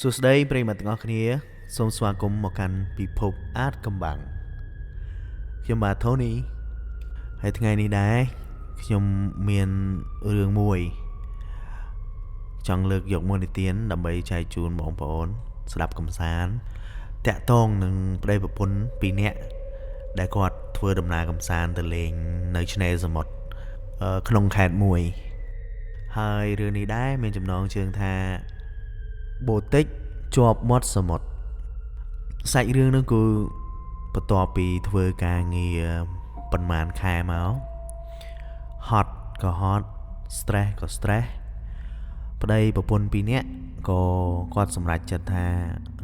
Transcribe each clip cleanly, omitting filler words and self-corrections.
សួស្តីប្រិយមិត្តទាំងអស់គ្នាសូមស្វាគមន៍មកកាន់ពិភពអាតកំបាំងខ្ញុំបាទ Tony ហើយថ្ងៃនេះដែរខ្ញុំមានរឿងមួយចង់លើកយកមកនិទានដើម្បីចែកជូនបងប្អូនស្ដាប់កំសាន្តតាក់ទងនឹងប្តីប្រពន្ធពីរនាក់ដែលគាត់ធ្វើដំណើរកំសាន្តទៅលេងនៅឆ្នេរសមុទ្រក្នុងខេត្តមួយហើយរឿងនេះដែរមានចំណងជើងថាបូទិកជាប់មាត់សមុទ្រសាច់រឿងនោះគឺបន្ទាប់ពីធ្វើការងារប៉ុន្មានខែមកហត់ក៏ហត់ stress ក៏ stress ប្តីប្រពន្ធពីរនាក់ក៏គាត់សម្រេចចិត្តថា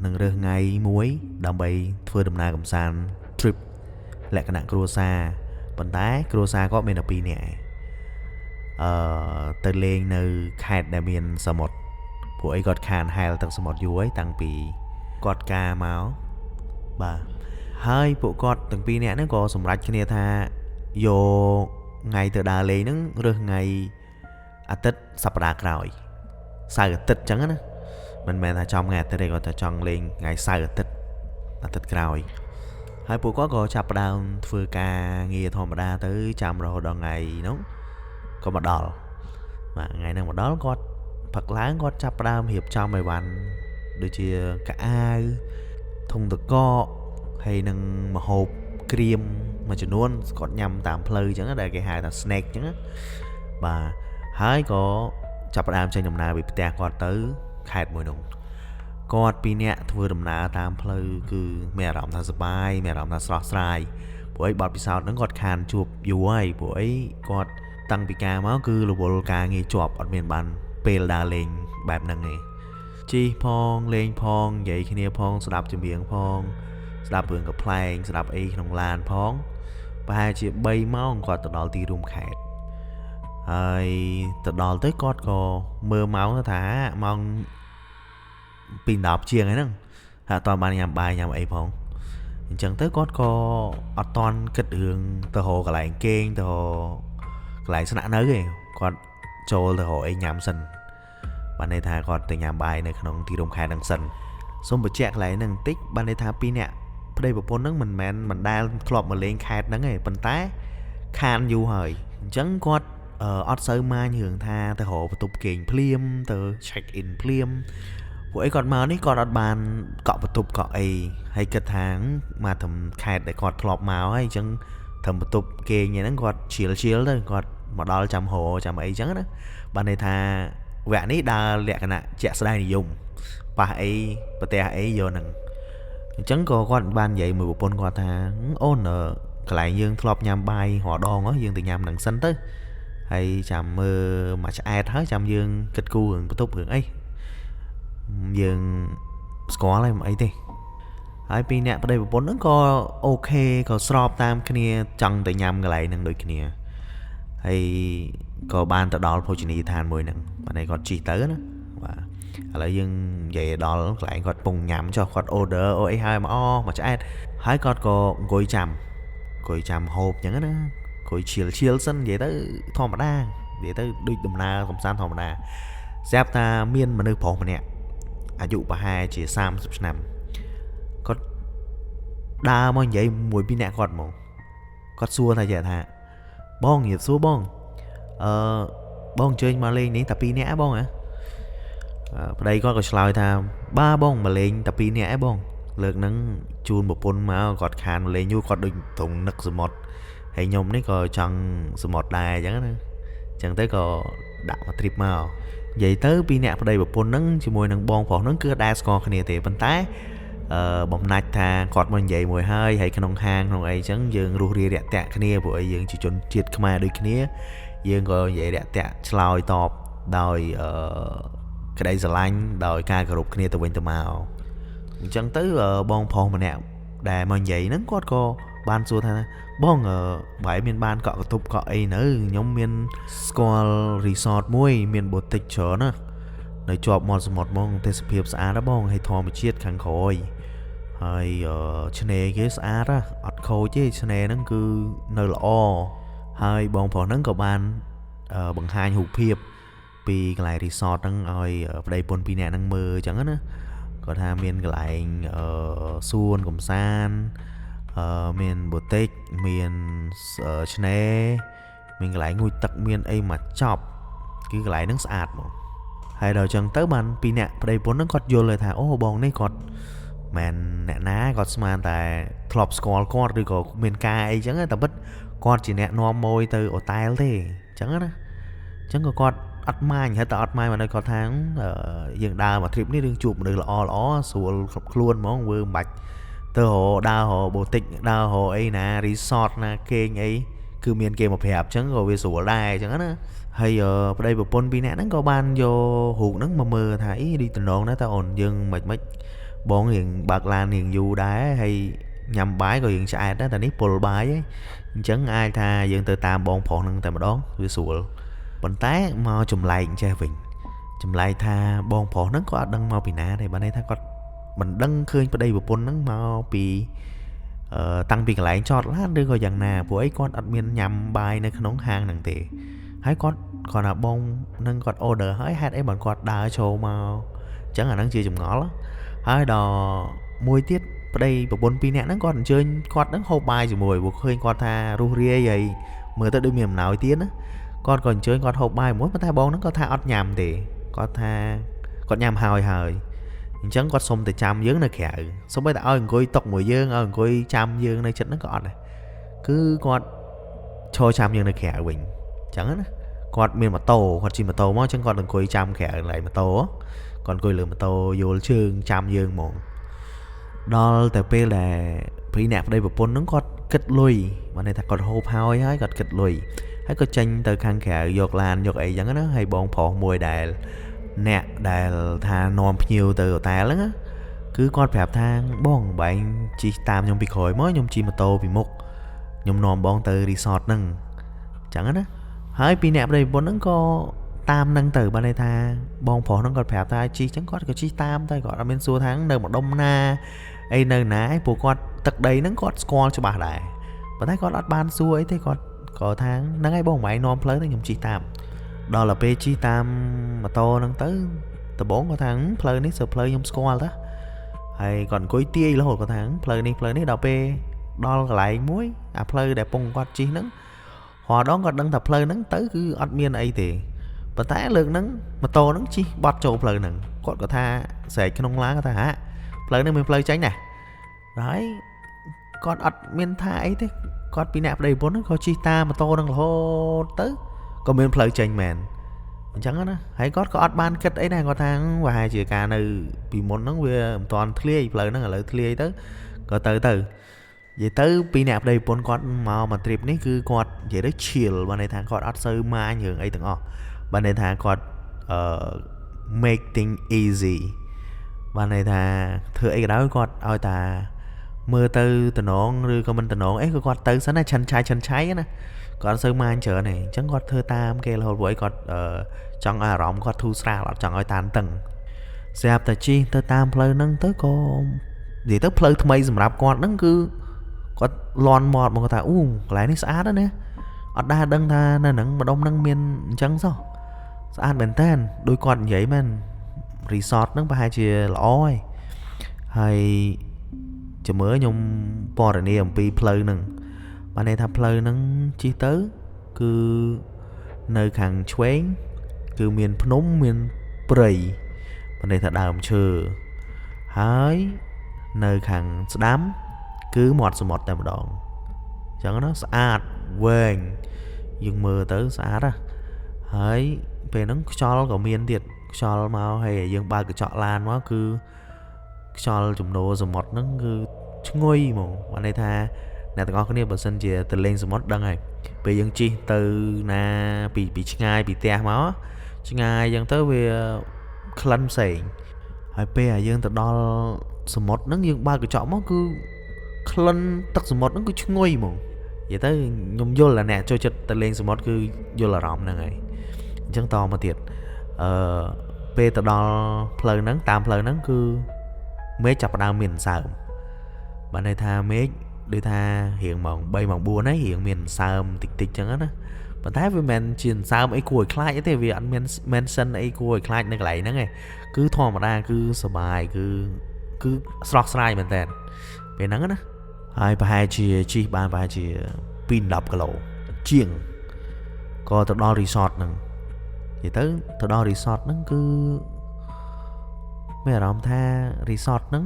នឹងរើសថ្ងៃមួយដើម្បីធ្វើដំណើរកម្សាន្ត trip លក្ខណៈគ្រួសារប៉ុន្តែគ្រួសារគាត់មានតែពីរនាក់ទៅលេងនៅខេត្តដែលមានសមុទ្រពួកអីគាត់ខានហែលទឹកសមុទ្រយូរហើយតាំងពីគាត់ការមកបាទហើយពួកគាត់ទាំងពីរនាក់ហ្នឹងក៏សម្រេចគ្នាថាយកថ្ងៃទៅដើរលេងហ្នឹងរើសថ្ងៃអាទិត្យសប្តាហ៍ក្រោយសៅរ៍អាទិត្យអញ្ចឹងណាមិនមែនថាចំថ្ងៃអាទិត្យទេគាត់ថាចង់លេងថ្ងៃសៅរ៍អាទិត្យក្រោយហើយពួកគាត់ក៏ចាប់ផ្ដើមធ្វើការងារធម្មតាទៅចាំរហូតដល់ថ្ងៃហ្នឹងក៏មកដល់បាទថ្ងៃហ្នឹងមកដល់គាត់ផឹកឡើងគាត់ចាប់ផ្ដើមរៀបចំអីវ៉ាន់ដូចជាកៅអៅធុងទឹកកកហើយនឹងម្ហូបក្រៀមមួយចំនួនគាត់ញ៉ាំតាមផ្លូវអញ្ចឹងដែលគេហៅថា snack អញ្ចឹងបាទហើយក៏ចាប់ផ្ដើមចេញដំណើរពីផ្ទះគាត់ទៅខេត្តមួយនោះគាត់ពីរនាក់ធ្វើដំណើរតាមផ្លូវគឺមានអារម្មណ៍ថាសប្បាយមានអារម្មណ៍ថាស្រស់ស្រាយព្រោះអីបទពិសោធន៍ហ្នឹងគាត់ខានជួបយូរហើយព្រោះអីគាត់តាំងពីការមកគឺរវល់ការងារជាប់អត់មានបានពេលដើរលេងបែបហ្នឹងទេជីផងលេងផងនិយាយគ្នាផងស្ដាប់ចម្រៀងផងស្ដាប់រឿងកំប្លែងស្ដាប់អីក្នុងឡានផងប្រហែលជា3ម៉ោងគាត់ទៅដល់ទីរួមខេត្តហើយទៅដល់ទៅគាត់ក៏មើលម៉ោងថាម៉ោង2:10ជាងហ្នឹងហើយអត់បានញ៉ាំបាយញ៉ាំអីផងអញ្ចឹងទៅគាត់ក៏អត់តន់គិតរឿងទៅរកកន្លែងគេងទៅរកកន្លែងស្នាក់នៅទេគាត់ចូលទៅរកអីញ៉ាំសិនបានន័យថាគាត់ទៅញ៉ាំបាយនៅក្នុងទីរួមខេត្តហ្នឹងសិនសូមបញ្ជាក់កន្លែងហ្នឹងបន្តិចបានន័យថាពីរនាក់ប្តីប្រពន្ធហ្នឹងមិនដែលធ្លាប់មកលេងខេត្តហ្នឹងទេប៉ុន្តែខានយូរហើយអញ្ចឹងគាត់អត់សូវម៉ាញរឿងថាទៅរកបន្ទប់គេងភ្លាមទៅ check in ភ្លាមពួកអីគាត់មកនេះគាត់អត់បានកក់បន្ទប់កក់អីហើយគិតថាមកត្រឹមខេត្តដែលគាត់ធ្លាប់មកហើយអញ្ចឹងត្រឹមបន្ទប់គេងហ្នឹងគាត់ឈៀលទៅគាត់មកដល់ចាំហោចាំអីអញ្ចឹងណាបានន័យថាវគ្គនេះដើរលក្ខណៈជាក់ស្ដែងនិយមប៉ះអីប្រទះអីយកហ្នឹងអញ្ចឹងក៏គាត់បាននិយាយមួយប្រពន្ធគាត់ថាអូនកន្លែងយើងធ្លាប់ញ៉ាំបាយរាល់ដងយើងទៅញ៉ាំហ្នឹងសិនទៅហើយចាំមើលមកឆ្អែតហើយចាំយើងគិតគូររឿងបន្ទប់រឿងអីយើងស្គាល់ហើយមិនអីទេហើយពីរអ្នកប្តីប្រពន្ធហ្នឹងក៏អូខេក៏ស្របតាមគ្នាចង់ទៅញ៉ាំកន្លែងហ្នឹងដូចគ្នាហើយក៏បានទៅដល់ភោជនីយដ្ឋានមួយហ្នឹងបានឲ្យគាត់ជិះទៅណាបាទឥឡូវយើងនិយាយដល់កន្លែងគាត់ពងញ៉ាំចុះគាត់ order អូអីហើយមកឆ្អែតហើយគាត់ក៏អង្គុយចាំហូបអញ្ចឹងណាអង្គុយឈៀលសិននិយាយទៅធម្មតានិយាយទៅដូចដំណើរកំសាន្តធម្មតាស្រាប់តែមានមនុស្សប្រុសម្នាក់អាយុប្រហែលជា30ឆ្នាំគាត់ដើរមកនិយាយមួយពីរនាក់គាត់មកគាត់សួរថាបងនិយាយសួរបងបងអញ្ជើញមកលេងនេះតែ2នាក់ឯងបងហ៎ប្តីគាត់ក៏ឆ្លើយថាបាទបងមកលេងតែ2នាក់ឯងបងលើកហ្នឹងជូនប្រពន្ធមកគាត់ខានមកលេងយូរគាត់ដូចត្រង់នឹកសមុទ្រហើយខ្ញុំនេះក៏ចង់សមុទ្រដែរអញ្ចឹងណាអញ្ចឹងទៅក៏ដាក់មក trip មកនិយាយទៅ2នាក់ប្តីប្រពន្ធហ្នឹងជាមួយនឹងបងប្រុសហ្នឹងគឺដែរស្គាល់គ្នាទេប៉ុន្តែបំណាច់ថាគាត់មកនិយាយមួយហើយក្នុងហាងក្នុងអីអញ្ចឹងយើងរស់រាយរាក់ទាក់គ្នាព្រោះអីយើងជាជនជាតិខ្មែរដូចគ្នាយើងក៏និយាយរាក់ទាក់ឆ្លើយតបដោយក្តីស្រឡាញ់ដោយការគោរពគ្នាទៅវិញទៅមកអញ្ចឹងទៅបងប្រុសម្នាក់ដែលមកនិយាយហ្នឹងគាត់ក៏បានសួរថាបងបាយមានបានកក់កតុបកក់អីនៅខ្ញុំមានស្គាល់ resort មួយមានបូទិកច្រើនណានៅជាប់មាត់សមុទ្រហ្មងទេសភាពស្អាតណាបងហើយធម្មជាតិខាងក្រោយហើយឆ្នេរគេស្អាតណាអត់ខូចទេឆ្នេរហ្នឹងគឺនៅល្អហើយបងប្រុសហ្នឹងក៏បានបង្ហាញរូបភាពពីកន្លែង resort ហ្នឹងឲ្យប្តីប្រពន្ធពីរនាក់ហ្នឹងមើលអញ្ចឹងណា គាត់ថាមានកន្លែងសួនកំសាន្តមានបូទិកមានឆ្នេរមានកន្លែងងូតទឹកមានអីមកចប់គឺកន្លែងហ្នឹងស្អាតហ្មងហើយដល់ចឹងទៅបានពីអ្នកប្តីប្រពន្ធហ្នឹងគាត់យល់เลยថាអូបងនេះគាត់មិនអ្នកណាគាត់ស្មានតែធ្លាប់ស្គាល់គាត់ឬក៏មានការអីចឹងតែពិតគាត់ជាអ្នកនាំម៉ួយទៅអូតែលទេចឹងណាចឹងក៏គាត់អត់ម៉ាញហេតុតែអត់ម៉ាញមកនៅគាត់ថាយើងដើរមក trip នេះរឿងជួបមនុស្សល្អស្រួលគ្រប់ខ្លួនហ្មងវើមិនបាច់ទៅដើរបូទិកដើរអីណា resort ណាគេងអីគឺមានគេមកប្រាប់ចឹងក៏វាស្រួលដែរចឹងណាហើយប្តីប្រពន្ធពីរនាក់ហ្នឹងក៏បានយករូបហ្នឹងមកមើលថាអីរីតំណងណាតើអូនយើងមិនបងរៀងបើកឡានរៀងយូរដែរហើយញ៉ាំបាយក៏រៀងឆ្អែតដែរតែនេះពុលបាយហីអញ្ចឹងអាចថាយើងទៅតាមបងប្រុសហ្នឹងតែម្ដងវាស្រួលប៉ុន្តែមកចម្លែកចេះវិញចម្លែកថាបងប្រុសហ្នឹងក៏អត់ដឹងមកពីណាដែរបើន័យថាគាត់មិនដឹងឃើញប្តីប្រពន្ធហ្នឹងមកពីតាំងពីកន្លែងចតឡានឬក៏យ៉ាងណាព្រោះអីគាត់អត់មានញ៉ាំបាយនៅក្នុងហាងហ្នឹងទេហើយគាត់ថាបងនឹងគាត់ order ហើយហេតុអីបើគាត់ដើរចូលមកអញ្ចឹងអាហ្នឹងជាចម្ងល់ហើយដល់មួយទៀតប្តីប្រពន្ធពីរនាក់ហ្នឹងគាត់អញ្ជើញគាត់ហ្នឹងហូបបាយជាមួយព្រោះឃើញគាត់ថារស់រាយហើយមើលទៅដូចមានអំណោយទៀតណាគាត់ក៏អញ្ជើញគាត់ហូបបាយមួយប៉ុន្តែបងហ្នឹងគាត់ថាអត់ញ៉ាំទេគាត់ថាគាត់ញ៉ាំហើយអញ្ចឹងគាត់សុំទៅចាំយើងនៅក្រៅសុំឲ្យតែឲ្យអង្គុយតុកមួយយើងឲ្យអង្គុយចាំយើងនៅចិត្តហ្នឹងក៏អត់ដែរគឺគាត់ឈរចាំយើងនៅក្រៅវិញអញ្ចឹងណាគាត់មានម៉ូតូគាត់ជិះម៉ូតូមកអញ្ចឹងគាត់អង្គុយចាំក្រៅកន្លែងម៉ូតូគាត់អង្គុយលើម៉ូតូយល់ជើងចាំយើងហ្មងដល់តែពេលដែលព្រីអ្នកប្តីប្រពន្ធហ្នឹងគាត់គិតលុយបានន័យថាគាត់ហូបហើយគាត់គិតលុយហើយក៏ចេញទៅខាងក្រៅយកឡានយកអីចឹងណាហើយបងប្រុសមួយដែលអ្នកដែលថានាំភ្ញៀវទៅហូតែលហ្នឹងគឺគាត់ប្រាប់ថាបងបែងជិះតាមខ្ញុំពីក្រោយមកខ្ញុំជិះម៉ូតូពីមុខខ្ញុំនាំបងទៅ resort ហ្នឹងចឹងណាហើយពីអ្នកប្តីប្រពន្ធហ្នឹងក៏តាមហ្នឹងទៅបានន័យថាបងប្រុសហ្នឹងគាត់ប្រាប់ថាជិះចឹងគាត់ក៏ជិះតាមទៅគាត់អត់មានសួរថានៅម្ដុំណាអីនៅណាឯងព្រោះគាត់ទឹកដីហ្នឹងគាត់ស្គាល់ច្បាស់ដែរប៉ុន្តែគាត់អត់បានសួរអីទេគាត់ក៏ថាហ្នឹងហើយបងមិនឯងនាំផ្លូវទៅខ្ញុំជិះតាមដល់ទៅពេលជិះតាមម៉ូតូហ្នឹងទៅដំបូងគាត់ថាផ្លូវនេះសើផ្លូវខ្ញុំស្គាល់តាហើយគាត់អង្គុយទាយរហូតគាត់ថាផ្លូវនេះដល់ពេលដល់កន្លែងមួយអាផ្លូវដែលពងគាត់ជិះហ្នឹងរាល់ដងគាត់ដឹងថាផ្លូវហ្នឹងទៅគឺអត់មានអីទេប៉ុន្តែលើកហ្នឹងម៉ូតូហ្នឹងជិះបត់ចូលផ្លូវហ្នឹងគាត់ក៏ថាស្រែកក្នុងឡានគាត់ថាហាផ្លូវហ្នឹងមានផ្លូវចេញណាហើយគាត់អត់មានថាអីទេគាត់ពីអ្នកប្តីប្រពន្ធហ្នឹងក៏ជិះតាមម៉ូតូហ្នឹងរហូតទៅក៏មានផ្លូវចេញមែនអញ្ចឹងណាហើយគាត់ក៏អត់បានគិតអីដែរគាត់ថាប្រហែលជាការនៅពីមុនហ្នឹងវាមិនទាន់ធ្លាយផ្លូវហ្នឹងឥឡូវធ្លាយទៅក៏ទៅនិយាយទៅពីអ្នកប្តីប្រពន្ធគាត់មក trip នេះគឺគាត់និយាយទៅ chill បានន័យថាគាត់អត់សូវម៉ាញរឿងអីទាំងអស់បានន័យថាគាត់make thing easy បានន័យថាធ្វើអីក៏ដោយគាត់ឲ្យតាមើលទៅតំណងឬក៏មិនតំណងអីក៏គាត់ទៅសិនណាឆិនឆៃណាគាត់អត់សូវម៉ាញច្រើនទេអញ្ចឹងគាត់ធ្វើតាមគេរហូតព្រោះអីគាត់ចង់ឲ្យអារម្មណ៍គាត់ធូរស្រាលអត់ចង់ឲ្យតានតឹងស្រាប់តែជិះទៅតាមផ្លូវហ្នឹងទៅក៏និយាយទៅផ្លូវថ្មីសម្រាប់គាត់ហ្នឹងគឺគាត់លន់មាត់មកគាត់ថាអូកន្លែងនេះស្អាតណាស់អត់ដែរដឹងថានៅហ្នឹងម្ដុំហ្នឹងមានអញ្ចឹងសោះស្អាតមែនតើដោយគាត់និយាយមែន resort ហ្នឹងប្រហែលជាល្អហើយចាំមើលខ្ញុំពណ៌នាអំពីផ្លូវហ្នឹងបានន័យថាផ្លូវហ្នឹងជិះទៅគឺនៅខាងឆ្វេងគឺមានភ្នំមានព្រៃបានន័យថាដើមឈើហើយនៅខាងស្ដាំគឺមាត់សមុទ្រតែម្ដងអញ្ចឹងណាស្អាតវែងយើងមើលទៅស្អាតណាហើយពេលហ្នឹងខ្យល់ក៏មានទៀតខ្យល់មកហើយយើងបើកកញ្ចក់ឡានមកគឺខ្យល់ជំនោរសមុទ្រហ្នឹងគឺឈ្ងុយហ្មងបានន័យថាអ្នកទាំងអស់គ្នាបើសិនជាទៅលេងសមុទ្រដឹងហើយពេលយើងជិះទៅណាពីឆ្ងាយពីផ្ទះមកឆ្ងាយអញ្ចឹងទៅវាក្លិនផ្សេងហើយពេលយើងទៅដល់សមុទ្រហ្នឹងយើងបើកកញ្ចក់មកគឺក្លិនទឹកសមុទ្រហ្នឹងគឺឈ្ងុយហ្មងនិយាយទៅខ្ញុំយល់ថាអ្នកចូលចិត្តទៅលេងសមុទ្រគឺយល់អារម្មណ៍ហ្នឹងហើយអញ្ចឹងតមកទៀតពេលទៅដល់ផ្លូវហ្នឹងតាមផ្លូវហ្នឹងគឺមេឃចាប់ផ្ដើមមានសើមបានន័យថាមេឃដូចថារៀងម៉ោង3ម៉ោង4ហើយរៀងមានសើមតិចចឹងណា ប៉ុន្តែវាមិនជាសើមអីគួរឲ្យខ្លាចទេវាអត់មាន mention អីគួរឲ្យខ្លាចនៅកន្លែងហ្នឹងឯងគឺធម្មតាគឺសុបាយគឺស្រស់ស្រាយមែនតើពេលហ្នឹងណាហើយប្រហែលជាជិះបានប្រហែលជា2-10 គីឡូជាងក៏ទៅដល់ resort ហ្នឹងនិយាយទៅដល់ resort ហ្នឹងគឺមានអារម្មណ៍ថា resort ហ្នឹង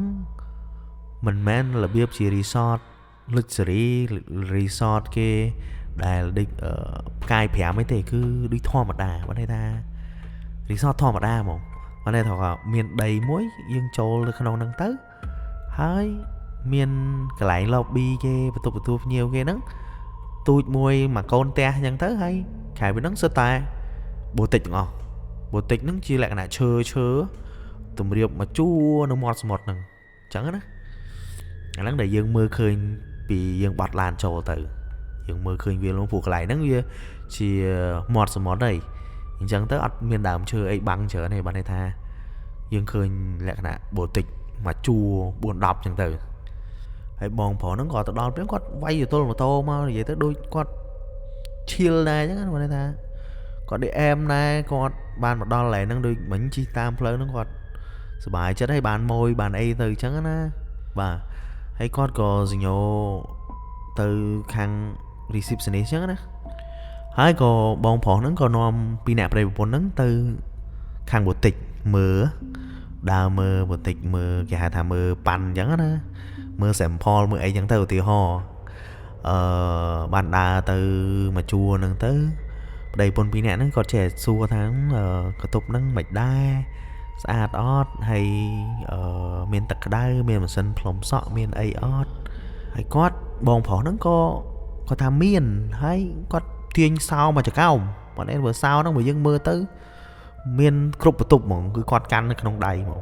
មិនមែនរបៀបជា resort luxury resort គេដែលដូចផ្កាយ5អីទេគឺដូចធម្មតាបើន័យថា resort ធម្មតាហ្មងបើន័យថាមានដីមួយយើងចូលទៅក្នុងហ្នឹងទៅហើយមានកន្លែង lobby គេបន្ទប់ទទួលភ្ញៀវគេហ្នឹងទូចមួយមកកូនផ្ទះអញ្ចឹងទៅហើយក្រៅពីហ្នឹងសិតតែបូទិកទាំងអស់បូទិកហ្នឹងជាលក្ខណៈឈើទម្រាបមកជួរនៅមាត់សមុទ្រហ្នឹងអញ្ចឹងណាអាហ្នឹងដែលយើងមើលឃើញពីយើងបាត់ឡានចូលទៅយើងមើលឃើញវាលងព្រោះកន្លែងហ្នឹងវាជាមាត់សមុទ្រហើយអញ្ចឹងទៅអត់មានដើមឈើអីបាំងច្រើនទេបើន័យថាយើងឃើញលក្ខណៈបូទិកមកជួរ4-10អញ្ចឹងទៅហើយបងប្រុសហ្នឹងក៏ទៅដល់ពេលគាត់វាយទៅទល់ម៉ូតូមកនិយាយទៅដូចគាត់ឈៀលដែរអញ្ចឹងបើន័យថាគាត់ដេអែមដែរគាត់បានមកដល់កន្លែងហ្នឹងដូចមិញជិះតាមផ្លូវហ្នឹងគាត់សប្បាយចិត្តហើយបានម៉ួយបានអីទៅអញ្ចឹងណាបាទហើយគាត់ក៏សញ្ញោទៅខាង receptionist អញ្ចឹងណាហើយក៏បងប្រុសហ្នឹងក៏នាំពីអ្នកប្តីប្រពន្ធហ្នឹងទៅខាងបូទិកមើលដើរមើលបូទិកមើលគេហៅថាមើលប៉ាន់អញ្ចឹងណាមើល sample មើលអីអញ្ចឹងទៅឧទាហរណ៍បានដើរទៅមកជួរហ្នឹងទៅប្តីប្រពន្ធពីរនាក់ហ្នឹងគាត់ចេះសួរថាកតុបហ្នឹងមិនដែរស្អាតអត់ហើយមានទឹកក្តៅមានម៉ាស៊ីនផ្លុំសក់មានអីអត់ហើយគាត់បងប្រុសហ្នឹងក៏គាត់ថាមានហើយគាត់ទាញសោមកចកោមប៉ុន្តែបើសោហ្នឹងបើយើងមើលទៅមានគ្រប់បន្ទប់ហ្មងគឺគាត់កាន់នៅក្នុងដៃហ្មង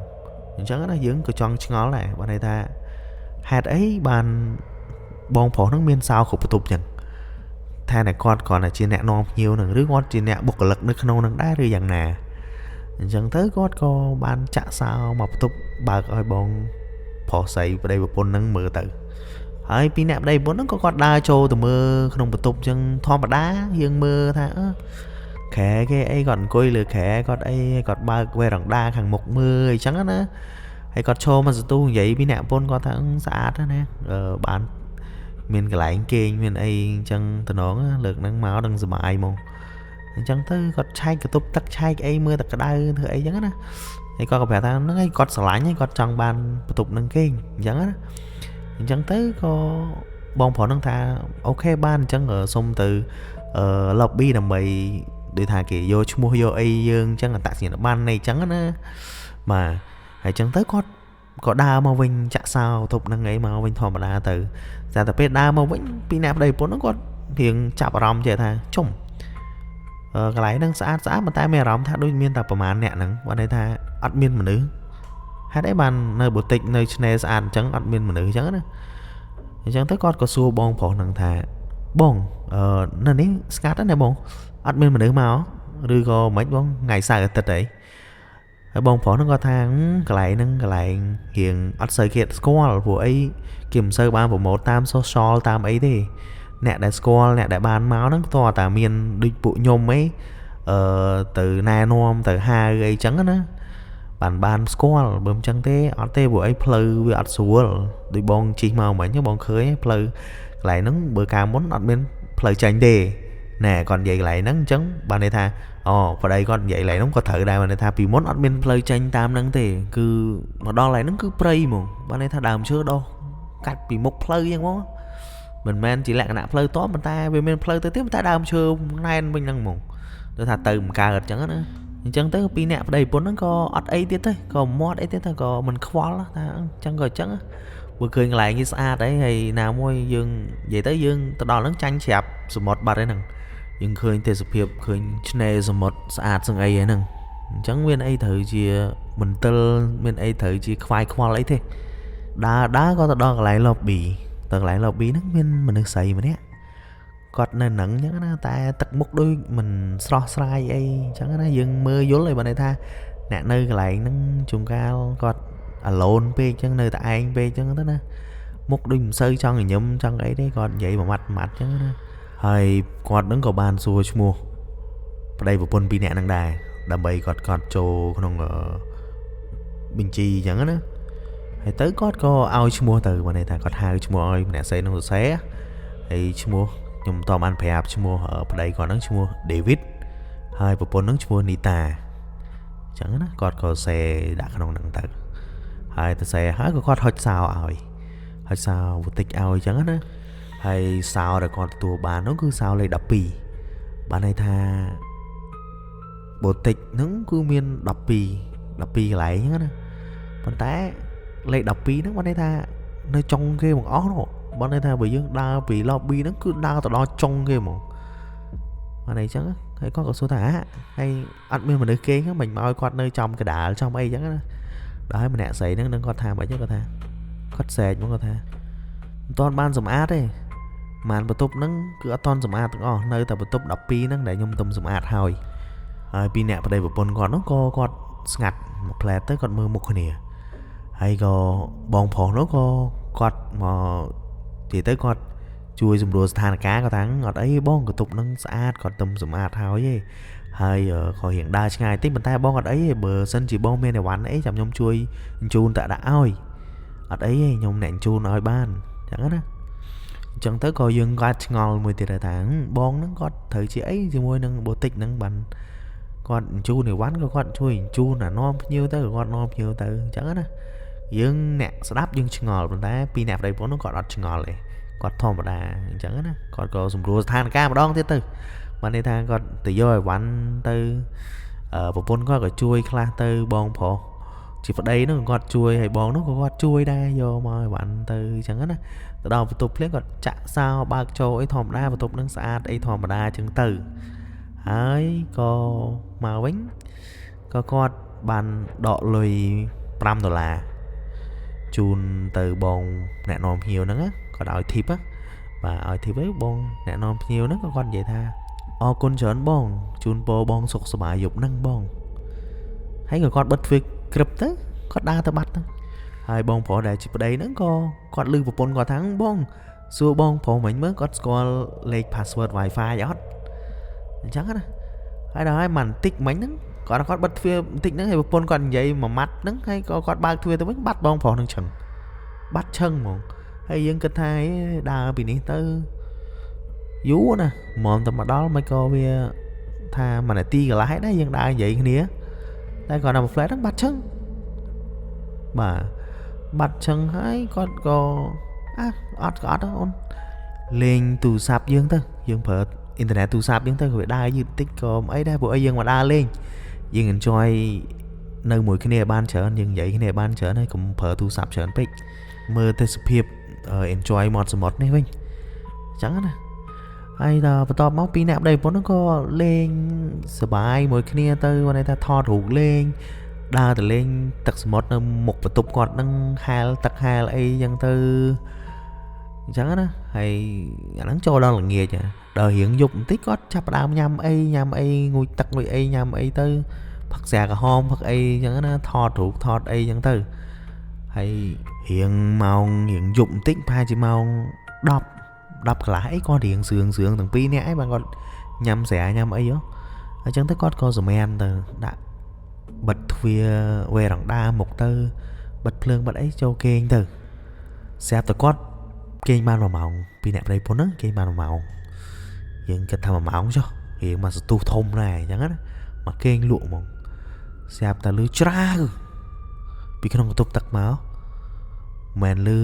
អញ្ចឹងណាយើងក៏ចង់ឆ្ងល់ដែរបើន័យថាហេតុអីបានបងប្រុសហ្នឹងមានសោគ្រប់បន្ទប់អញ្ចឹងថាតែគាត់គ្រាន់តែជាអ្នកនាំភ្ញៀវហ្នឹងឬគាត់ជាអ្នកបុគ្គលិកនៅក្នុងហ្នឹងដែរឬយ៉ាងណាអញ្ចឹងទៅគាត់ក៏បានចាក់សោមកបន្ទប់បើកឲ្យបងប្រុសស្រីប្តីប្រពន្ធហ្នឹងមើលទៅហើយពីអ្នកប្តីប្រពន្ធហ្នឹងក៏គាត់ដើរចូលទៅមើលក្នុងបន្ទប់អញ្ចឹងធម្មតាយើងមើលថាខែគេអីគាត់អង្គុយលើខែគាត់អីគាត់បើកវេរ៉ង់ដាខាងមុខមើលអញ្ចឹងណាហើយគាត់ឈរមកសន្ទុះនិយាយពីអ្នកប្រពន្ធគាត់ថាស្អាតណាបានមានកន្លែងគេងមានអីអញ្ចឹងតំណងលើកហ្នឹងមកដឹងសុបាយហ្មងអញ្ចឹងទៅគាត់ឆែកកតុបទឹកឆែកអីមើលតែក្តៅធ្វើអីអញ្ចឹងណាហើយគាត់ក៏ប្រាប់ថាហ្នឹងហើយគាត់ស្រឡាញ់ហើយគាត់ចង់បានបន្ទប់ហ្នឹងគេងអញ្ចឹងណាអញ្ចឹងទៅក៏បងប្រុសហ្នឹងថាអូខេបានអញ្ចឹងសុំទៅ lobby ដើម្បីដូចថាគេយកឈ្មោះយកអីយើងអញ្ចឹងអត្តសញ្ញាណប័ណ្ណអីអញ្ចឹងណាបាទហើយអញ្ចឹងទៅគាត់ក៏ដើរមកវិញចាក់សោបន្ទប់ហ្នឹងអីមកវិញធម្មតាទៅតែពេលដើរមកវិញពីអ្នកប្តីប្រពន្ធហ្នឹងគាត់រៀងចាប់អារម្មណ៍ចេះថាជុំកន្លែងហ្នឹងស្អាតប៉ុន្តែមានអារម្មណ៍ថាដូចមានតែប្រហែលអ្នកហ្នឹងបើន័យថាអត់មានមនុស្សហេតុអីបាននៅបូទិកនៅឆ្នេរស្អាតអញ្ចឹងអត់មានមនុស្សអញ្ចឹងណាអញ្ចឹងទៅគាត់ក៏សួរបងប្រុសហ្នឹងថាបងនៅនេះស្ងាត់ណាបងអត់មានមនុស្សមកឬក៏មិនបងថ្ងៃសៅរ៍អាទិត្យអីហើយបងប្រុសហ្នឹងគាត់ថាកន្លែងហ្នឹងកន្លែងរៀងអត់សូវគេស្គាល់ព្រោះអីគេមិនសូវបានប្រម៉ូទតាម social តាមអីទេអ្នកដែលស្គាល់អ្នកដែលបានមកហ្នឹងតើតាមានដូចពួកខ្ញុំអីទៅណែនាំទៅហៅអីចឹងណាបានស្គាល់បើមិនចឹងទេអត់ទេព្រោះអីផ្លូវវាអត់ស្រួលដូចបងជិះមកមិញបងឃើញផ្លូវកន្លែងហ្នឹងបើកាលមុនអត់មានផ្លូវចេញទេណែគាត់និយាយកន្លែងហ្នឹងអញ្ចឹងបានន័យថាប្តីគាត់និយាយកន្លែងហ្នឹងក៏ត្រូវដែរបានន័យថាពីមុនអត់មានផ្លូវចេញតាមហ្នឹងទេគឺមកដល់កន្លែងហ្នឹងគឺព្រៃហ្មងបានន័យថាដើមឈើដុះកាត់ពីមុខផ្លូវអញ្ចឹងហ្មងមិនមែនជាលក្ខណៈផ្លូវតប៉ុន្តែវាមានផ្លូវទៅទៀតប៉ុន្តែដើមឈើណែនវិញហ្នឹងហ្មងទៅថាទៅមិនកើតអញ្ចឹងណាអញ្ចឹងទៅពីអ្នកប្តីប្រពន្ធហ្នឹងក៏អត់អីទៀតទេក៏មាត់អីទៀតតែក៏មិនខ្វល់ថាអញ្ចឹងក៏អញ្ចឹងបើឃើញកន្លែងនេះស្អាតអីហើយណាមួយយើងនិយាយទៅយើងទៅដល់ហ្នឹងចាញ់ច្រាប់សមុទ្របាត់ហ្នឹងយើងឃើញទេសភាពឃើញឆ្នេរសមុទ្រស្អាតស្ងអីហ្នឹងអញ្ចឹងមានអីត្រូវជាមន្ទិលមានអីត្រូវជាខ្វាយខ្វល់អីទេដើរក៏ទៅដល់កន្លែង lobby ទៅកន្លែង lobby ហ្នឹងមានមនុស្សស្រីម្នាក់គាត់នៅហ្នឹងអញ្ចឹងណាតែទឹកមុខដូចមិនស្រស់ស្រាយអីអញ្ចឹងណាយើងមើលយល់ឲ្យបានន័យថាអ្នកនៅកន្លែងហ្នឹងជួនកាលគាត់alone ពេកអញ្ចឹងនៅតែឯងពេកអញ្ចឹងទៅណាមុខដូចមិនសូវចង់ញញឹមចង់អីទេគាត់និយាយមួយម៉ាត់អញ្ចឹងណា ហើយគាត់នឹងក៏បានសួរឈ្មោះប្តីប្រពន្ធពីរនាក់ហ្នឹងដែរដើម្បីគាត់ចូលក្នុងបញ្ជីអញ្ចឹងណាហើយទៅគាត់ក៏ឲ្យឈ្មោះទៅបើន័យថាគាត់ហៅឈ្មោះឲ្យម្នាក់ផ្សេងនឹងសរសេរហើយឈ្មោះខ្ញុំតបានប្រាប់ឈ្មោះប្តីគាត់ហ្នឹងឈ្មោះ David ហើយប្រពន្ធហ្នឹងឈ្មោះ Nita អញ្ចឹងណាគាត់ក៏សេដាក់ក្នុងហ្នឹងទៅហើយទៅសេហើយក៏គាត់ហុចសោឲ្យហុចសោវូតិចឲ្យអញ្ចឹងណាហើយសោដែលគាត់ទទួលបាននោះគឺសោលេខ12បានន័យថាបូតិចហ្នឹងគឺមាន12កន្លែងហ្នឹងណាប៉ុន្តែលេខ12ហ្នឹងបានន័យថានៅចុងគេបងអស់នោះបានន័យថាបើយើងដើរពី lobby ហ្នឹងគឺដើរទៅដល់ចុងគេហ្មងបានន័យអញ្ចឹងហើយគាត់ក៏សួរថាហើយអត់មានមនុស្សគេហ្នឹងមិនមកឲ្យគាត់នៅចំកដាលចំអីអញ្ចឹងណាដល់ហើយម្នាក់ស្រីហ្នឹងនឹងគាត់ថាមិនអីគាត់ថាគាត់សែកមកគាត់ថាមិនទាន់បានសម្អាតទេបានបន្ទប់ហ្នឹងគឺអត់ទាន់សម្អាតទាំងអស់នៅតែបន្ទប់12ហ្នឹងដែលខ្ញុំទំសម្អាតហើយពីអ្នកប្តីប្រពន្ធគាត់នោះក៏គាត់ស្ងាត់មួយផ្លែតទៅគាត់មើលមុខគ្នាហើយក៏បងប្រុសនោះក៏គាត់មកទីទៅគាត់ជួយសម្រួលស្ថានភាពគាត់ថាអត់អីបងបន្ទប់ហ្នឹងស្អាតគាត់ទំសម្អាតហើយឯងហើយក៏រៀងដើរឆ្ងាយតិចប៉ុន្តែបងអត់អីទេបើសិនជាបងមានអីវ៉ាន់អីចាំខ្ញុំជួយបញ្ជូនតាដាក់ឲ្យអត់អីទេខ្ញុំអ្នកបញ្ជូនឲ្យបានអញ្ចឹងណាអញ្ចឹងទៅក៏យើងគាត់ឆ្ងល់មួយទៀតថាបងហ្នឹងគាត់ត្រូវជាអីជាមួយនឹងបូតិចហ្នឹងបានគាត់បញ្ជូនអីវ៉ាន់ក៏គាត់ជួយបញ្ជូនអានាំភ្ញៀវទៅគាត់នាំភ្ញៀវទៅអញ្ចឹងណាយើងអ្នកស្ដាប់យើងឆ្ងល់ប៉ុន្តែពីអ្នកប្តីប្រពន្ធនោះគាត់អត់ឆ្ងល់ទេគាត់ធម្មតាអញ្ចឹងណាគាត់ក៏សម្រួលស្ថានភាពម្ដងទៀតទៅបានន័យថាគាត់ទៅយកអីវ៉ាន់ទៅប្រពន្ធគាត់ក៏ជួយខ្លះទៅបងប្រុសជាប្តីនោះគាត់ជួយហើយបងនោះក៏គាត់ជួយដែរយកមកអីវ៉ាន់ទៅអញ្ចឹងណាទៅដល់បន្ទប់ភ្លៀងគាត់ចាក់សោបើកចូលអីធម្មតាបន្ទប់នឹងស្អាតអីធម្មតាអញ្ចឹងទៅហើយក៏មកវិញក៏គាត់បានដកលុយ$5ជូនទៅបងអ្នកនាំភ្ញៀវហ្នឹងគាត់ឲ្យ tip បាទឲ្យ tip ហ្នឹងបងអ្នកនាំភ្ញៀវហ្នឹងក៏គាត់និយាយថាអរគុណច្រើនបងជូនពរបងសុខសប្បាយយប់ហ្នឹងបងហើយក៏គាត់បិទទ្វារក្រឹបទៅគាត់ដើរទៅបាត់ទៅហើយបងប្រុសដែលជាប្តីហ្នឹងក៏គាត់លឺប្រពន្ធគាត់ថាបងសួរបងប្រុសមិញមើលគាត់ស្គាល់លេខ password wifi អត់អញ្ចឹងណាហើយដល់ហើយមិនតិចមិញហ្នឹងគាត់បិទទ្វារបន្តិចហ្នឹងហើយប្រពន្ធគាត់និយាយមួយម៉ាត់ហ្នឹងហើយក៏គាត់បើកទ្វារទៅវិញបាត់បងប្រុសហ្នឹងឆឹងបាត់ឆឹងហ្មងហើយយើងគិតថាដើរពីនេះទៅយូរណាមកតែមកដល់មិនក៏វាថា1នាទីកន្លះដែរយើងដើរនិយាយគ្នាតែគាត់ដល់មួយ flat ហ្នឹងបាត់ឆឹងបាទបាត់ឆឹងហើយគាត់ក៏អត់អូនលេងទូរស័ព្ទយើងទៅយើងប្រើអ៊ីនធឺណិតទូរស័ព្ទយើងទៅវាដើរយឺតតិចក៏អីដែរព្រោះអីយើងមកដើរលេងយើង enjoy នៅមួយគ្នាបានច្រើនយើងនិយាយគ្នាបានច្រើនហើយកុំប្រើទូរស័ព្ទច្រើនពេកមើលទេសភាព enjoy មាត់សមុទ្រនេះវិញអញ្ចឹងណាហើយដល់បន្ទាប់មកពីអ្នកប្តីប្រពន្ធហ្នឹងក៏លេងសប្បាយមួយគ្នាទៅគាត់ថាថតរូបលេងដើរទៅលេងទឹកសមុទ្រនៅមុខបន្ទប់គាត់ហ្នឹងហែលទឹកហែលអីចឹងទៅអញ្ចឹងណាហើយអាហ្នឹងចូលដល់ល្ងាចដល់រៀងយប់បន្តិចគាត់ចាប់ផ្ដើមញ៉ាំអីងូតទឹកងុយអីញ៉ាំអីទៅផឹកស្រាក្រហមផឹកអីចឹងណាថតរូបថតអីចឹងទៅហើយរៀងម៉ោងរៀងយប់បន្តិចប្រហែលជាម៉ោង10កន្លះអីគាត់រៀងសឿងទាំងពីរនាក់ឯងបានគាត់ញ៉ាំស្រាញ៉ាំអីហើយចឹងទៅគាត់ក៏សម្រានទៅដាក់បិទទ្វារវេរ៉ង់ដាមុខទៅបិទភ្លើងបិទអីចូលគេងទៅស្រាប់តែគាត់គេងបាន1ម៉ោងពីអ្នកប្តីប្រពន្ធហ្នឹងគេងបាន1ម៉ោងយើងគិតថា1ម៉ោងចុះរៀងមកសន្ទុះធំដែរអញ្ចឹងណាមកគេងលក់ហ្មងស្រាប់តែលឺច្រាវពីក្នុងបន្ទប់ទឹកមកមិនលឺ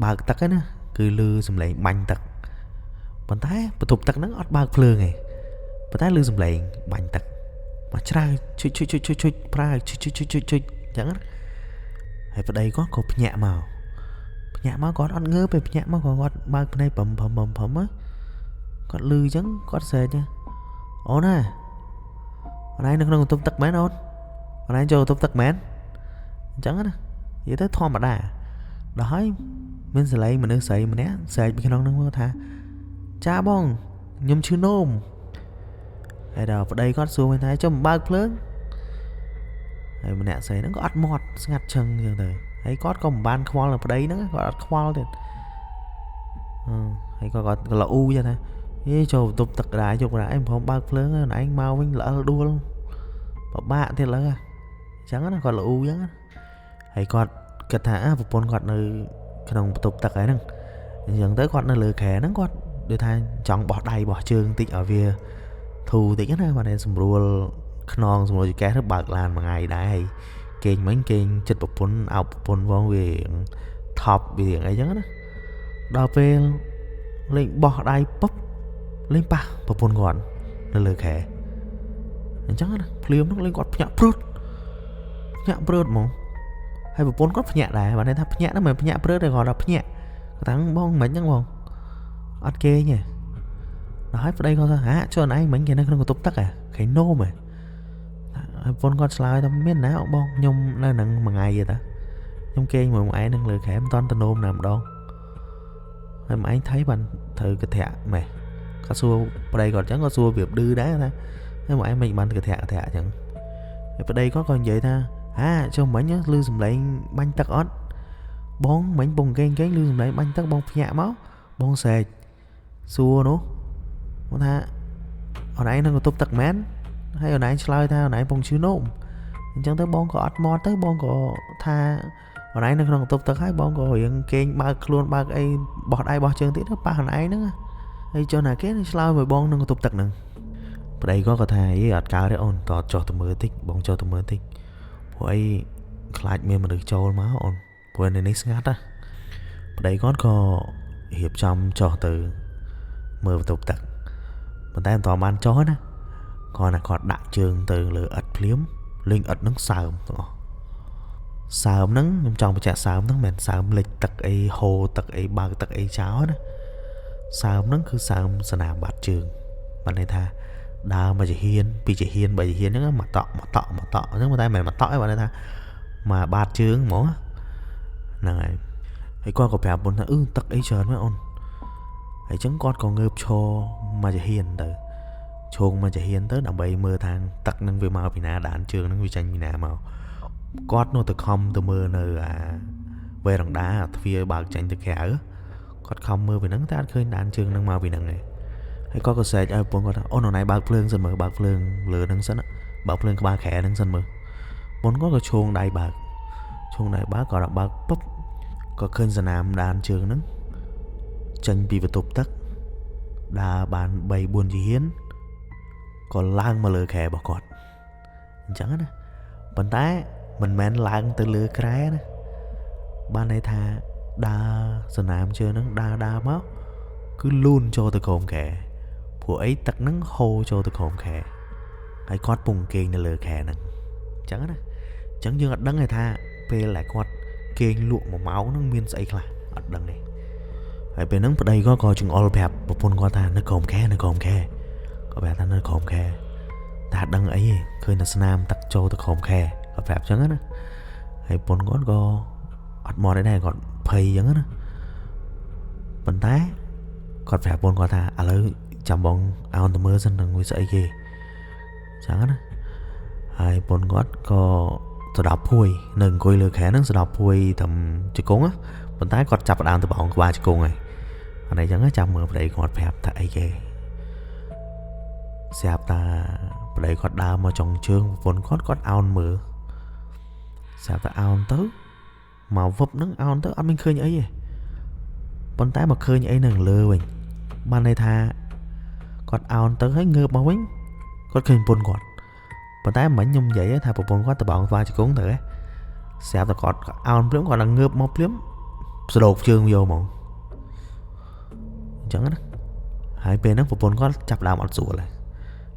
បើកទឹកទេណាគឺលឺសំឡេងបាញ់ទឹកប៉ុន្តែបន្ទប់ទឹកហ្នឹងអត់បើកភ្លើងទេប៉ុន្តែលឺសំឡេងបាញ់ទឹកមកច្រាវជុចប្រើជុចអញ្ចឹងណាហើយប្តីគាត់ក៏ភ្ញាក់មកគាត់អត់ងើបទេភ្ញាក់មកគាត់បើកភ្នែកព្រមគាត់លឺអញ្ចឹងគាត់ស្រែកអូនណានៅក្នុងបន្ទប់ទឹកមែនអូនចូលបន្ទប់ទឹកមែនអញ្ចឹងណានិយាយទៅធម្មតាដល់ហើយមានសលេងមនុស្សស្រីម្នាក់ស្រែកពីក្នុងហ្នឹងមកថាចាបងខ្ញុំឈឺនោមហើយដល់ប្តីគាត់សួរវិញថាចុះមិនបើកភ្លើងហើយម្នាក់ស្រីហ្នឹងក៏អត់មាត់ស្ងាត់ឈឹងអញ្ចឹងទៅហើយគាត់ក៏មិនបានខ្វល់នឹងប្តីហ្នឹងគាត់អត់ខ្វល់ទៀតហើយគាត់ក៏លអ៊ូចឹងថា cho tục tật đại chụp lại em không bao lớn anh mau mình lỡ đua luôn bảo bạn thì lỡ chẳng nó còn là u chẳng hay còn kịch thả một con còn nơi cái đồng tục tật ấy nè dẫn tới con nó lừa khẻ nó con để thay chọn bỏ đầy bỏ trường tích ở phía thù tích á mà này sầm rùa non sầm rùa cá nó bạc làn mà ngày đại kênh mấy kênh chật một phun áo một phun vong về thọp về tiếng ấy chẳng đó đào về lên bỏ đầy bắp lên pa một phun gọn nó lừa khẻ chẳng đó liếm nó lên gọt nhạ prut mong hay một phun gọt nhạ đại mà này thắp nhạ nó mà nhạ prut này gọi là nhạ thằng bong mấy nhăng bong ok nhỉ nói vào đây coi sao hả cho anh mấy cái nó không có túc tắc à cái nô mà con slide tao biết nào bong nhung nó nặng mà ngày vậy ta nhung kê mà ai nâng lời khẽ toàn tân ôm nằm đâu hay mà anh thấy bạn thử cái thẻ mày cá xua ở đây còn chẳng có xua việc đưa đá ta hay mà anh mình bạn cái thẻ chẳng ở đây có con vậy ta cho mấy nhá lưu dùng lại banh tắc ót bóng mấy bông cái lưu dùng lại banh tắc bông nhạ máu bông xề xua nó muốn tha hồi nãy nó có túc tắc mến hay hồi nãy slide tha hồi nãy bông chứ nôm chẳng tới bông có ớt mò tới bông có tha hồi nãy nó không túc tắc hai bông có hiện kênh ba luôn ba cái bọt ai bọt chân tí đó ba hồi nãy nữa hay cho là cái slide với bông nó có túc tắc nè ở đây có tha với ớt cao đấy ôn tỏ cho tụi mưa tích bông cho tụi mưa tích của ấy lại mình mà được cho máu ôn của anh này ngắt á ở đây có hiệp trong cho từ mưa và tục tật mình thấy toàn ban chó đó còn là còn đại trường từ lửa ật liếm linh ật nắng sờm nắng nhưng trong cái sờm nắng mình sờm lịch tật ấy hồ tật ấy ba tật ấy cháo đó sờm nắng cứ sờm sờ nàm bát trường bạn này tha đào mà chỉ hiên vì chỉ hiên bởi hiên nó mà tọ nhưng mà tay mình mà tọ ấy bạn này tha mà bát trường mỏ này hay con có bè bốn là tật ấy trời mới ôn hãy chứng con còn ngợp cho mà chỉ hiền từ chuông mà chỉ hiền tới đầm bay mưa thang tật năng về màu vì nà đạn trường năng vì tranh vì nà màu cót nó từ không từ mưa nơi về đằng đá phía bạc tranh từ kẻ cót không mưa vì nắng ta khơi đạn trường năng màu vì nằng này hãy có cơ sở cho bốn con ôn này bạc phương dần mở bạc phương lửa nắng sẵn bạc phương có ba khẽ nắng dần mở bốn có cái chuông đầy bạc chuông này bác gọi là bạc bắp có khơi dần làm đạn trường nắng tranh bị vật tục tắc đà bàn bày buồn gì hiến còn lang mà lừa khẽ bỏ cọt chẳng á bàn tay mình men lang từ lừa cái nè ban này tha đa sân nam chơi nó đa máu cứ luôn cho từ cồn khẽ của ấy tắc nắng hô cho từ cồn khẽ hay cọt bùng kênh là lừa khẽ nè chẳng á chẳng như đắng này tha pe lại cọt kênh luộc một máu nó miên dậy là ở đằng này hãy bên nắng ở đây có chừng all bẹp một phun qua ta nó cồn khe có bẹp ta nó cồn khe ta đăng ấy khơi là nam tắc châu ta cồn khe có bẹp chẳng á hãy phun có ọt mò đây còn phây chẳng á bên tay còn bẹp phun qua ta lấy chăm bóng ao tầm mưa dân đừng nguy sợ gì chẳng á hãy phun có tôi đọc phui đừng coi lừa khẽ nó sẽ đọc phui tầm chữ cúng á bên tay còn chập đàn từ bọn qua chữ cúng này ở đây chẳng có chăm ở đây còn phép tại kì xẹp ta ở đây còn đào mà trồng trương vốn có ao mưa xẹp ta ao tới màu vấp nắng ao tới anh mình khơi như ấy vậy bên tay mà khơi như ấy nằng lừa mình ban đây tha còn ao tới thấy ngơ bao bánh có khơi bồn quạt bên tay mảnh nhung vậy tha bộ bồn quạt từ bọn qua chữ cúng thử xẹp ta còn ao lắm còn là ngợp móc lắm sẽ đột chương vô mộng chẳng á hai bên nó một có chập đào một rùa này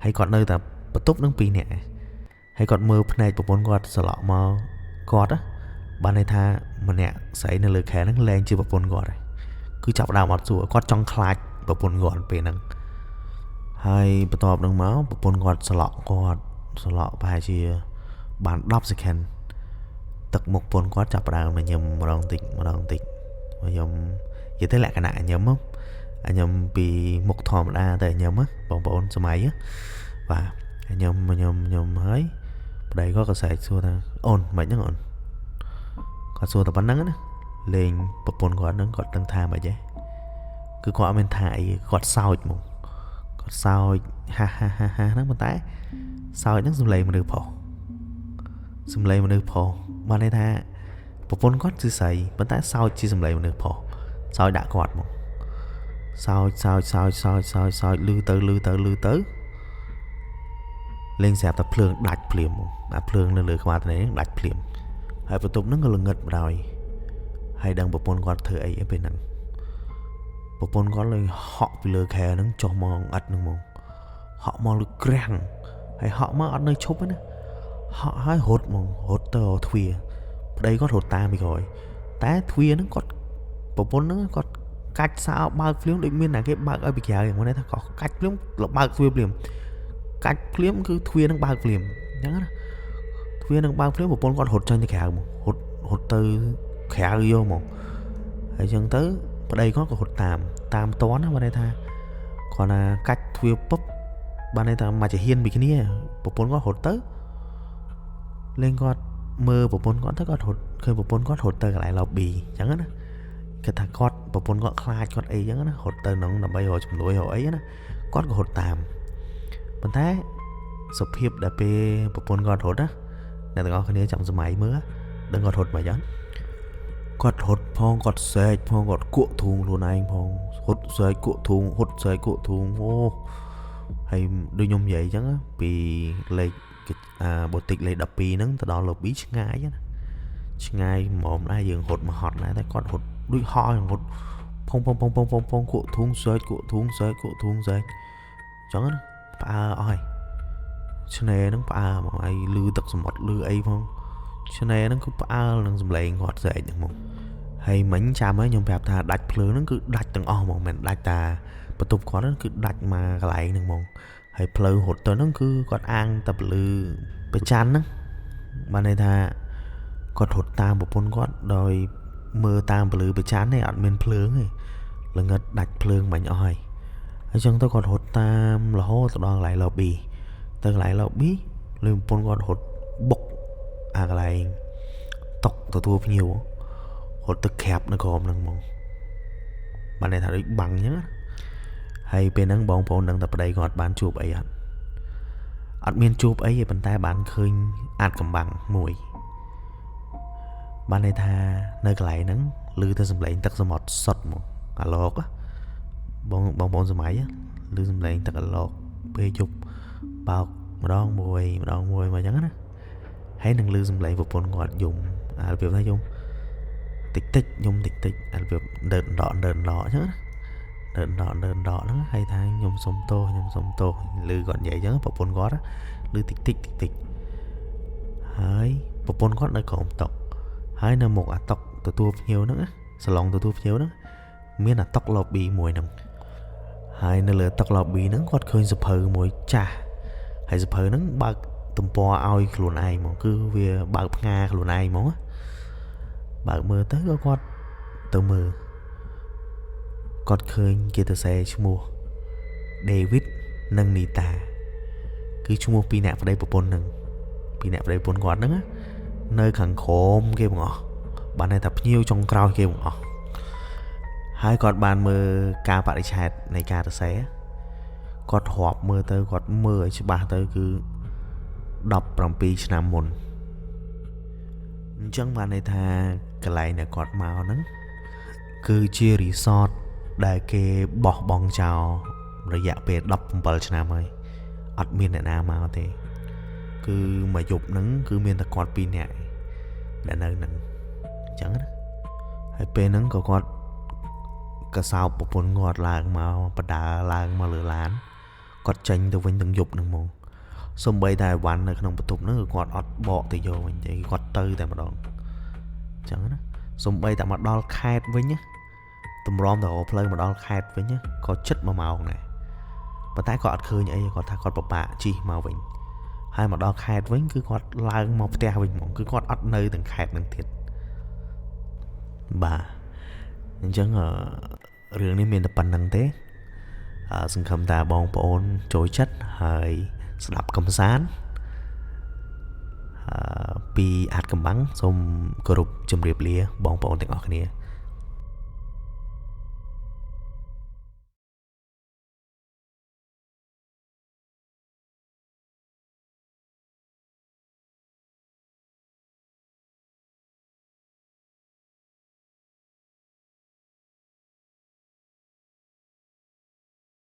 hay còn nơi ta bật túc nó pi nè hay còn mưa này một con con sợ lọ mà cọt á ban này tha mà nè xảy nên lời khẽ nó lên chưa một con gọt này cứ chập đào một rùa con trong khai một con gọt về năng hai bật tọp năng máu một con gọt sợ lọ bài chia bản đọc sẽ khen tật một con có chập đào mà nhầm một đồng tịnh mà nhầm vậy thế lại cái nạ nhầm không anh nhầm bị một thòm đa tại nhầm á bọn số máy á và nhầm hơi đây có cái sợi xua ta ổn mấy nhá ổn còn xua ta bắn nắng á lên một con gọi nắng gọi tăng tham vậy chứ cứ gọi bên thải gọi sao một គាត់សើចហាហាហាហាហ្នឹងប៉ុន្តែសើចហ្នឹងសំឡេងមនុស្សប្រុសបានន័យថាប្រពន្ធគាត់គឺស្រីប៉ុន្តែសើចជាសំឡេងមនុស្សប្រុសសើចដាក់គាត់មកសើចលឺទៅលេងស្រាប់តែភ្លើងដាច់ភ្លាមអាភ្លើងនៅលើក្បាលត្នេដាច់ភ្លាមហើយបន្ទប់ហ្នឹងក៏ល្ងឹតបណ្ដោយហើយដឹងប្រពន្ធគាត់ធ្វើអីពេលហ្នឹងប្រពន្ធគាត់លើហក់ពីលើខែហ្នឹងចុះមកអត់ហ្នឹងមកហក់មកលើក្រាំងហើយហក់មកអត់នៅឈប់ទេណាហក់ហើយរត់ទៅទ្វារប្តីគាត់រត់តាមពីក្រោយតែទ្វារហ្នឹងគាត់ប្រពន្ធហ្នឹងគាត់កាច់សោបើកភ្លាមដូចមានតែគេបើកឲ្យពីក្រៅហ្មងថាគាត់កាច់ភ្លាមបើកទ្វារភ្លាមកាច់ភ្លាមគឺទ្វារហ្នឹងបើកភ្លាមអញ្ចឹងណាទ្វារហ្នឹងបើកភ្លាមប្រពន្ធគាត់រត់ចេញទៅក្រៅមករត់ទៅក្រៅយកមកហើយអញ្ចឹងទៅប្តីគាត់ក៏រត់តាមតន់ណាបានន័យថាគាត់ណាកាច់ទ្វារពុបបានន័យថាមកជាហ៊ានពីគ្នាប្រពន្ធគាត់រត់ទៅលេងគាត់មើលប្រពន្ធគាត់ទៅគាត់រត់ឃើញប្រពន្ធគាត់រត់ទៅកន្លែង lobby អញ្ចឹងណាគេថាគាត់ប្រពន្ធគាត់ខ្លាចគាត់អីអញ្ចឹងណារត់ទៅនឹងដើម្បីរកជំនួយរកអីណាគាត់ក៏រត់តាមប៉ុន្តែសុភាពដែលពេលប្រពន្ធគាត់រត់ណាអ្នកទាំងអស់គ្នាចាំសម័យមើលដឹងគាត់រត់មកយ៉ាងគាត់រត់ផងគាត់សែកផងគាត់គក់ធូងខ្លួនឯងផងរត់សែកគក់ធូងអូហើយដូចខ្ញុំនិយាយអញ្ចឹងពីលេខបូទិកលេខ12ហ្នឹងទៅដល់ lobby ឆ្ងាយណាឆ្ងាយហ្មងដែរយើងរត់មកហត់ដែរតែគាត់រត់ដូចហោះរត់ផុងគក់ធូងសែកអញ្ចឹងណាផ្អើអស់ហើយឆ្នេរហ្នឹងផ្អើមកហើយលឺទឹកសមុទ្រលឺអីផងឆ្នេរហ្នឹងគឺផ្អើលនឹងសំឡេងគាត់ស្រែកហ្នឹងមកហើយមិញចាំហើយខ្ញុំប្រាប់ថាដាច់ភ្លើងហ្នឹងគឺដាច់ទាំងអស់ហ្មងមិនដាច់តាបន្ទប់គាត់ហ្នឹងគឺដាច់មកកន្លែងហ្នឹងហ្មងហើយផ្លូវរត់ទៅហ្នឹងគឺគាត់អាងតែពលឺប្រច័នហ្នឹងបានន័យថាគាត់រត់តាមប្រពន្ធគាត់ដោយមើលតាមពលឺប្រច័នទេអត់មានភ្លើងទេល្ងិតដាច់ភ្លើងមិញអស់ហើយអញ្ចឹងទៅគាត់រត់តាមរហូតទៅដល់កន្លែង lobby ទៅកន្លែង lobby លឺប្រពន្ធគាត់រត់បុកអាកន្លែងតុកទទួលភ្ញៀវរត់ទៅក្រាបនៅក្រោមហ្នឹងហ្មងបានន័យថាដូចបាំងអញ្ចឹងហើយពេលហ្នឹងបងប្អូនដឹងតែប្តីគាត់បានជួបអីអត់មានជួបអីទេប៉ុន្តែបានឃើញអាចកំបាំងមួយបានន័យថានៅកន្លែងហ្នឹងឮទៅសំឡេងទឹកសមុទ្រសុទ្ធហ្មងអាឡកបងប្អូនសម័យឮសំឡេងទឹកអាឡកពេលយប់បោកម្ដងមួយមកអញ្ចឹងណាហើយនឹងឮសំឡេងប្រពន្ធគាត់យំអារបៀបថាយំតិចយំតិចអារបៀបដើរដកអញ្ចឹងណាដើរដកហ្នឹងហើយថាខ្ញុំសុំទោសឮគាត់និយាយអញ្ចឹងប្រពន្ធគាត់ឮតិចហើយប្រពន្ធគាត់នៅក្រោមតុហើយនៅមុខអាតុកទទួលភ្ញៀវហ្នឹងសាឡុងទទួលភ្ញៀវហ្នឹងមានអាតុក lobby មួយហ្នឹងហើយនៅលើតុក lobby ហ្នឹងគាត់ឃើញសភៅមួយចាស់ហើយសភៅហ្នឹងបើកទំព័រឲ្យខ្លួនឯងហ្មងគឺវាបើកផ្ងាខ្លួនឯងហ្មងបើកមើលទៅក៏គាត់ទៅមើលគាត់ឃើញគេទៅសរសេរឈ្មោះ David និង Nita គឺឈ្មោះពីរអ្នកប្តីប្រពន្ធហ្នឹងពីរអ្នកប្តីប្រពន្ធគាត់ហ្នឹងនៅខាងក្រោមគេបងអស់បានន័យថាភ្ញៀវចុងក្រោយគេបងអស់ហើយគាត់បានមើលការបរិច្ឆេទនៃការសរសេរគាត់រាប់មើលទៅគាត់មើលឲ្យច្បាស់ទៅគឺ17ឆ្នាំមុនអញ្ចឹងបានន័យថាកន្លែងដែលគាត់មកហ្នឹងគឺជារីសតដែលគេបោះបង់ចោលរយៈពេល17ឆ្នាំហើយអត់មានអ្នកណាមកទេគឺមួយយប់ហ្នឹងគឺមានតែគាត់2នាក់ដែលនៅហ្នឹងអញ្ចឹងណាហើយពេលហ្នឹងក៏គាត់ក៏សោបប្រពន្ធគាត់ឡើងមកបដើឡើងមកលើឡានគាត់ចេញទៅវិញទាំងយប់ហ្នឹងហ្មងសូម្បីតែអីវ៉ាន់នៅក្នុងបន្ទប់ហ្នឹងគឺគាត់អត់បកទៅយកវិញទេគាត់ទៅតែម្ដងអញ្ចឹងណាសូម្បីតែមកដល់ខេត្តវិញណាតម្រាំទៅរកផ្លូវមកដល់ខេត្តវិញក៏ជិត1ម៉ោងដែរប៉ុន្តែគាត់អត់ឃើញអីគាត់ថាគាត់ពិបាកជិះមកវិញហើយមកដល់ខេត្តវិញគឺគាត់ឡើងមកផ្ទះវិញហ្មងគឺគាត់អត់នៅទាំងខេត្តនឹងទៀតបាទអញ្ចឹងរឿងនេះមានតែប៉ុណ្្នឹងទេសង្ឃឹមថាបងប្អូនចូលចិត្តហើយស្ដាប់កំសាន្តពីអាចកំបាំងសូមគោរពជម្រាបលាបងប្អូនទាំងអស់គ្នា